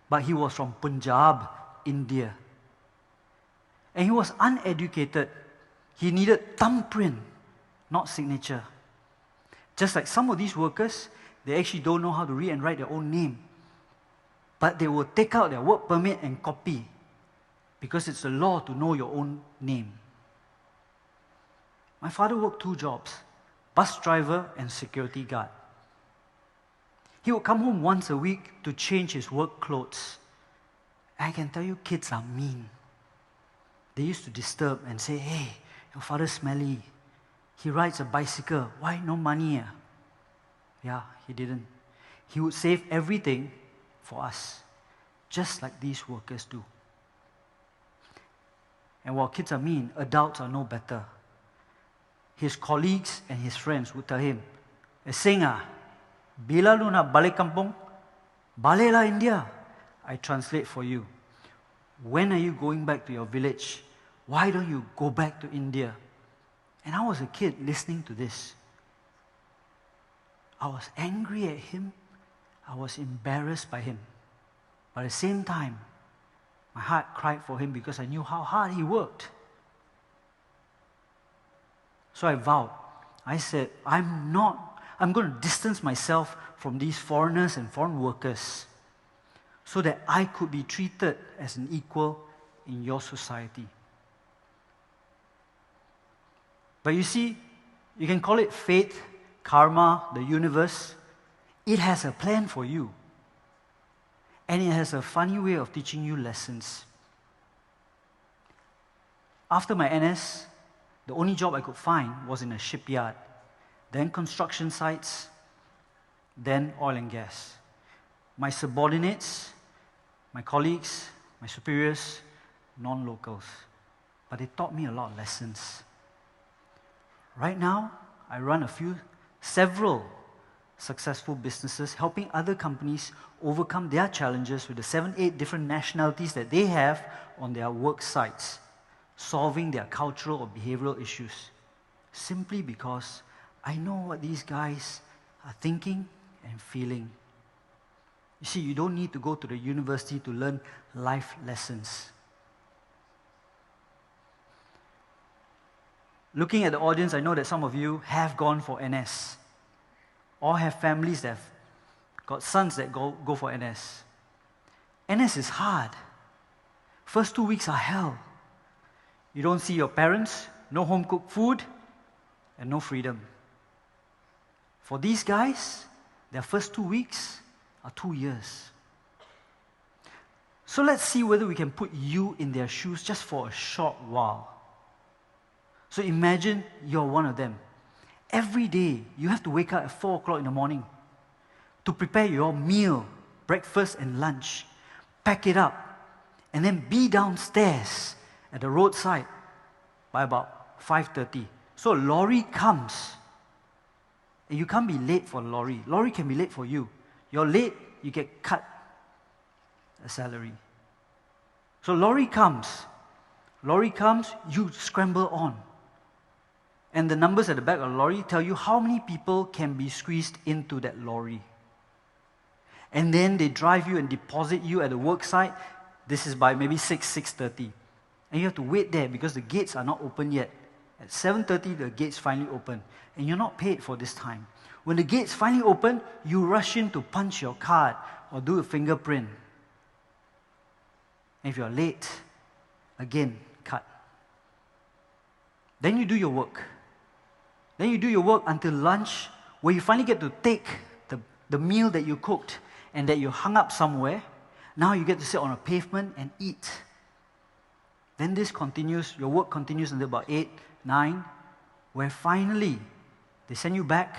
but he was from Punjab, India. And he was uneducated. He needed thumbprint, not signature. Just like some of these workers, they actually don't know how to read and write their own name. But they will take out their work permit and copy, because it's the law to know your own name. My father worked 2 jobs, bus driver and security guard. He would come home once a week to change his work clothes. I can tell you, kids are mean. They used to disturb and say, "Hey, your father's smelly. He rides a bicycle. Why no money?" Yeah, he didn't. He would save everything for us, just like these workers do. And while kids are mean, adults are no better. His colleagues and his friends would tell him, "Sing bila lu nak balik kampung, baliklah India." I translate for you. When are you going back to your village? Why don't you go back to India? And I was a kid listening to this. I was angry at him. I was embarrassed by him. But at the same time, my heart cried for him because I knew how hard he worked. So I vowed. I said, I'm going to distance myself from these foreigners and foreign workers so that I could be treated as an equal in your society. But you see, you can call it fate, karma, the universe. It has a plan for you. And it has a funny way of teaching you lessons. After my NS, the only job I could find was in a shipyard, then construction sites, then oil and gas. My subordinates, my colleagues, my superiors, non-locals. But they taught me a lot of lessons. Right now, I run several successful businesses, helping other companies overcome their challenges with the 7-8 different nationalities that they have on their work sites, solving their cultural or behavioral issues, simply because I know what these guys are thinking and feeling. You see, you don't need to go to the university to learn life lessons. Looking at the audience, I know that some of you have gone for NS, or have families that have got sons that go for NS. NS is hard. First 2 weeks are hell. You don't see your parents, no home-cooked food, and no freedom. For these guys, their first 2 weeks are 2 years. So let's see whether we can put you in their shoes just for a short while. So imagine you're one of them. Every day, you have to wake up at 4 o'clock in the morning to prepare your meal, breakfast and lunch, pack it up, and then be downstairs at the roadside by about 5:30. So a lorry comes, and you can't be late for the lorry. Lorry can be late for you. You're late, you get cut a salary. So lorry comes, you scramble on. And the numbers at the back of the lorry tell you how many people can be squeezed into that lorry. And then they drive you and deposit you at the work site. This is by maybe 6:30. And you have to wait there because the gates are not open yet. At 7:30, the gates finally open. And you're not paid for this time. When the gates finally open, you rush in to punch your card or do a fingerprint. And if you're late, again, cut. Then you do your work. Then you do your work until lunch, where you finally get to take the meal that you cooked and that you hung up somewhere. Now you get to sit on a pavement and eat. Then this continues, your work continues until about 8, 9, where finally they send you back.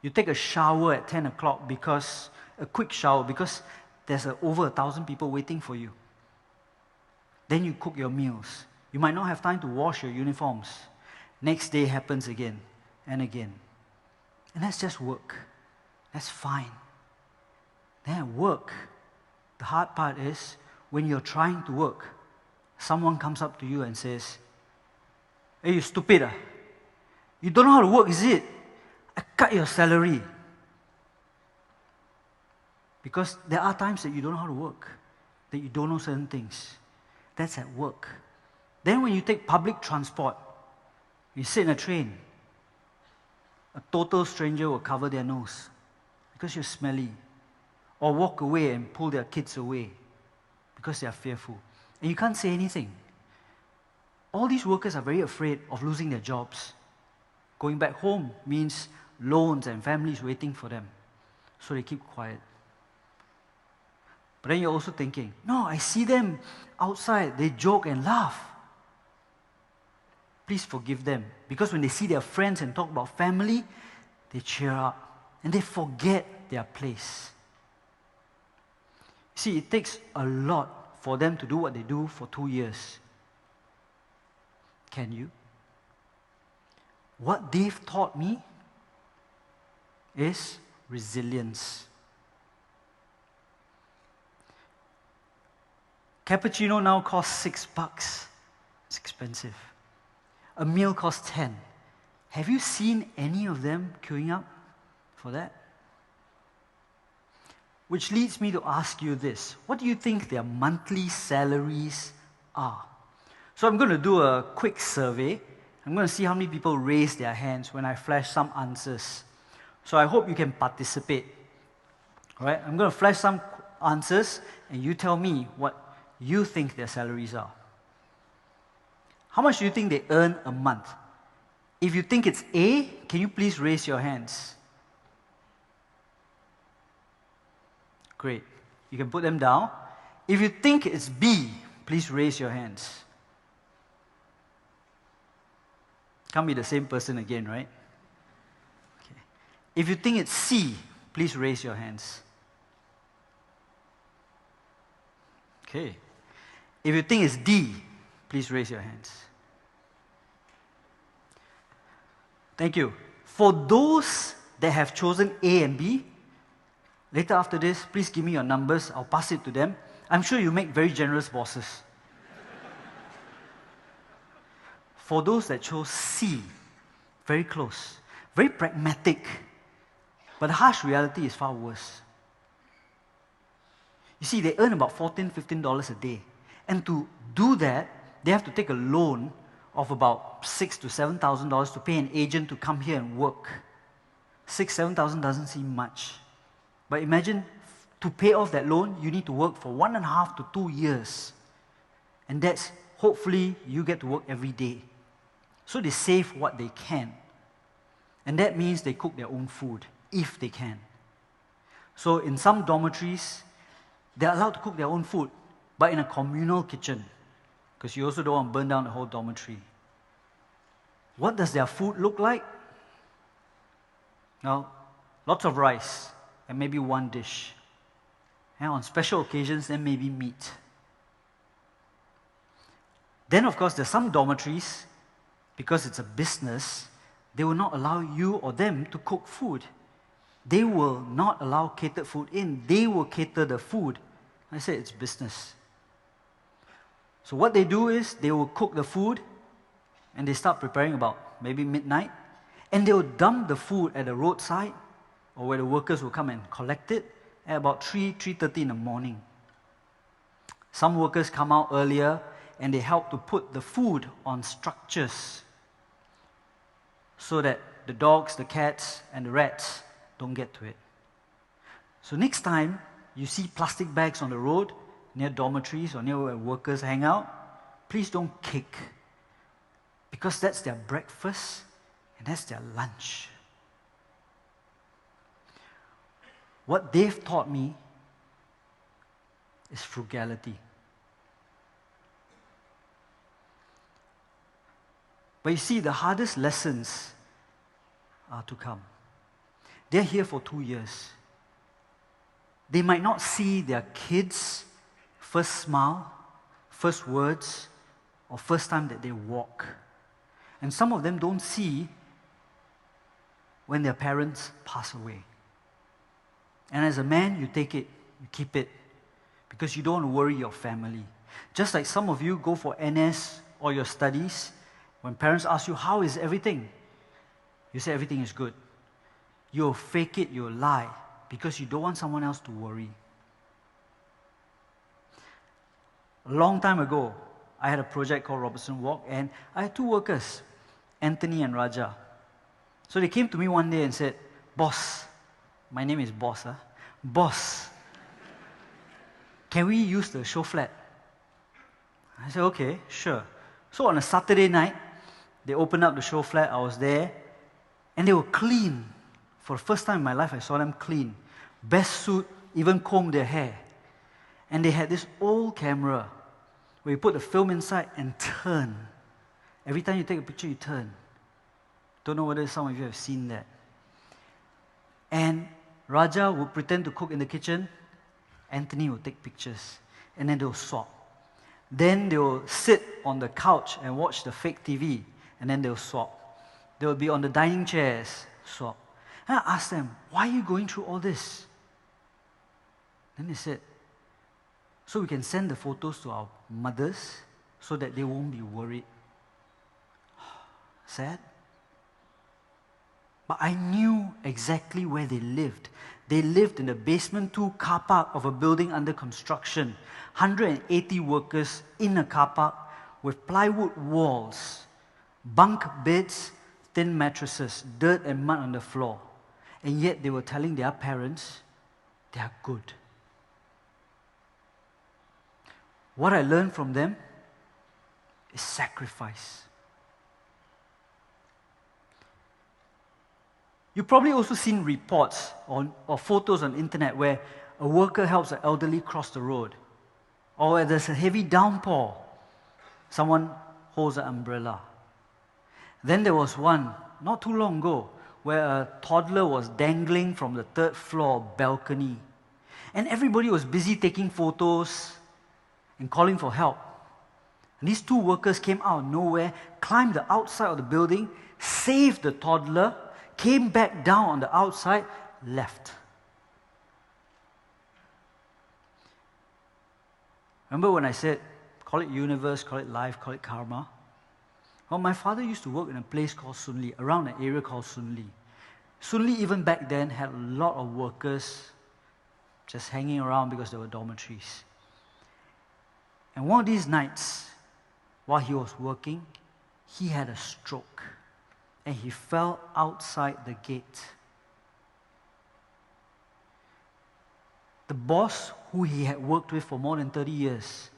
You take a shower at 10 o'clock, a quick shower, because there's over 1,000 people waiting for you. Then you cook your meals. You might not have time to wash your uniforms. Next day happens again and again. And that's just work. That's fine. Then at work, the hard part is when you're trying to work, someone comes up to you and says, "Hey, you stupid. You don't know how to work, is it? I cut your salary." Because there are times that you don't know how to work. that you don't know certain things. That's at work. Then when you take public transport, you sit in a train, a total stranger will cover their nose because you're smelly, or walk away and pull their kids away because they are fearful. And you can't say anything. All these workers are very afraid of losing their jobs. Going back home means loans and families waiting for them. So they keep quiet. But then you're also thinking, no, I see them outside, they joke and laugh. Please forgive them. Because when they see their friends and talk about family, they cheer up and they forget their place. See, it takes a lot for them to do what they do for 2 years. Can you? What they've taught me is resilience. Cappuccino now costs $6. It's expensive. A meal costs 10. Have you seen any of them queuing up for that? Which leads me to ask you this. What do you think their monthly salaries are? So I'm going to do a quick survey. I'm going to see how many people raise their hands when I flash some answers. So I hope you can participate. All right? I'm going to flash some answers and you tell me what you think their salaries are. How much do you think they earn a month? If you think it's A, can you please raise your hands? Great. You can put them down. If you think it's B, please raise your hands. Can't be the same person again, right? Okay. If you think it's C, please raise your hands. Okay. If you think it's D, please raise your hands. Thank you. For those that have chosen A and B, later after this, please give me your numbers. I'll pass it to them. I'm sure you make very generous bosses. For those that chose C, very close, very pragmatic, but the harsh reality is far worse. You see, they earn about $14, $15 a day. And to do that, they have to take a loan of about $6,000 to $7,000 to pay an agent to come here and work. $6,000, $7,000 doesn't seem much. But imagine, to pay off that loan, you need to work for 1.5 to 2 years. And that's, hopefully, you get to work every day. So they save what they can. And that means they cook their own food, if they can. So in some dormitories, they're allowed to cook their own food, but in a communal kitchen, because you also don't want to burn down the whole dormitory. What does their food look like? Now, lots of rice, and maybe one dish. And on special occasions, then maybe meat. Then, of course, there's some dormitories, because it's a business, they will not allow you or them to cook food. They will not allow catered food in. They will cater the food. I said it's business. So what they do is they will cook the food and they start preparing about maybe midnight, and they will dump the food at the roadside or where the workers will come and collect it at about 3:30 in the morning. Some workers come out earlier and they help to put the food on structures so that the dogs, the cats, and the rats don't get to it. So next time you see plastic bags on the road near dormitories or near where workers hang out, please don't kick, because that's their breakfast and that's their lunch. What they've taught me is frugality. But you see, the hardest lessons are to come. They're here for 2 years. They might not see their kids' first smile, first words, or first time that they walk. And some of them don't see when their parents pass away. And as a man, you take it, you keep it, because you don't want to worry your family. Just like some of you go for NS or your studies, when parents ask you, how is everything? You say everything is good. You'll fake it, you'll lie, because you don't want someone else to worry. A long time ago, I had a project called Robertson Walk, and I had two workers, Anthony and Raja. So they came to me one day and said, "Boss," my name is Boss, "Boss, can we use the show flat?" I said, "Okay, sure." So on a Saturday night, they opened up the show flat, I was there, and they were clean. For the first time in my life, I saw them clean. Best suit, even combed their hair. And they had this old camera where you put the film inside and turn. Every time you take a picture, you turn. Don't know whether some of you have seen that. And Raja would pretend to cook in the kitchen. Anthony would take pictures. And then they'll swap. Then they'll sit on the couch and watch the fake TV. And then they'll swap. They'll be on the dining chairs, swap. And I asked them, "Why are you going through all this?" Then they said, "So we can send the photos to our mothers so that they won't be worried." Sad. But I knew exactly where they lived. They lived in the basement 2 car park of a building under construction. 180 workers in a car park with plywood walls, bunk beds, thin mattresses, dirt and mud on the floor. And yet they were telling their parents they are good. What I learned from them is sacrifice. You've probably also seen reports or photos on the internet where a worker helps an elderly cross the road. Or where there's a heavy downpour, someone holds an umbrella. Then there was one, not too long ago, where a toddler was dangling from the 3rd floor balcony. And everybody was busy taking photos and calling for help. And these 2 workers came out of nowhere, climbed the outside of the building, saved the toddler, came back down on the outside, left. Remember when I said, call it universe, call it life, call it karma? Well, my father used to work in a place called Soon Lee, around an area called Soon Lee. Soon Lee, even back then, had a lot of workers just hanging around because there were dormitories. And one of these nights, while he was working, he had a stroke. And he fell outside the gate. The boss, who he had worked with for more than 30 years,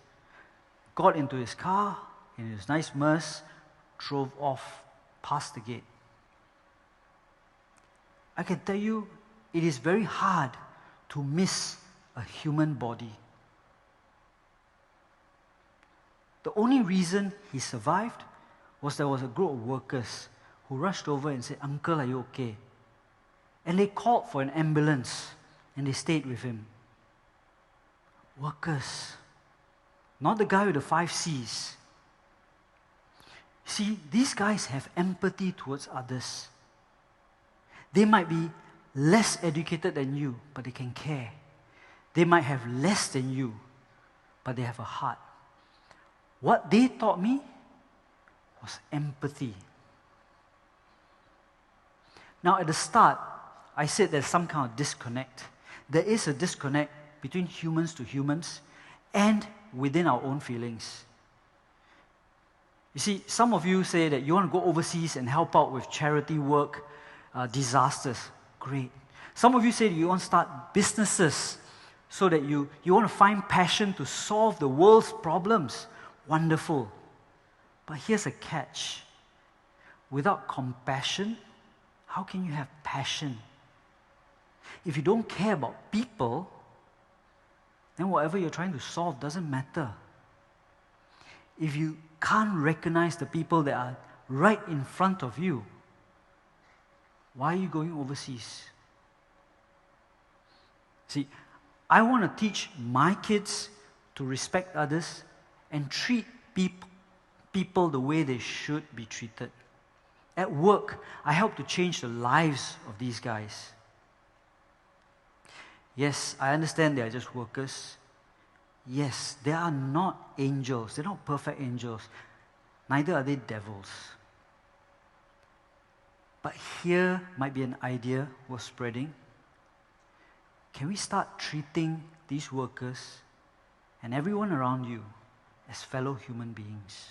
got into his car, in his nice Merc, drove off past the gate. I can tell you, it is very hard to miss a human body. The only reason he survived was there was a group of workers who rushed over and said, "Uncle, are you okay?" And they called for an ambulance and they stayed with him. Workers, not the guy with the 5 C's. See, these guys have empathy towards others. They might be less educated than you, but they can care. They might have less than you, but they have a heart. What they taught me was empathy. Now, at the start, I said there's some kind of disconnect. There is a disconnect between humans to humans and within our own feelings. You see, some of you say that you want to go overseas and help out with charity work, disasters. Great. Some of you say that you want to start businesses so that you want to find passion to solve the world's problems. Wonderful. But here's a catch. Without compassion, how can you have passion? If you don't care about people, then whatever you're trying to solve doesn't matter. If you can't recognize the people that are right in front of you, why are you going overseas? See, I want to teach my kids to respect others and treat people the way they should be treated. At work, I help to change the lives of these guys. Yes, I understand they are just workers. Yes, they are not angels. They're not perfect angels. Neither are they devils. But here might be an idea worth spreading. Can we start treating these workers and everyone around you as fellow human beings.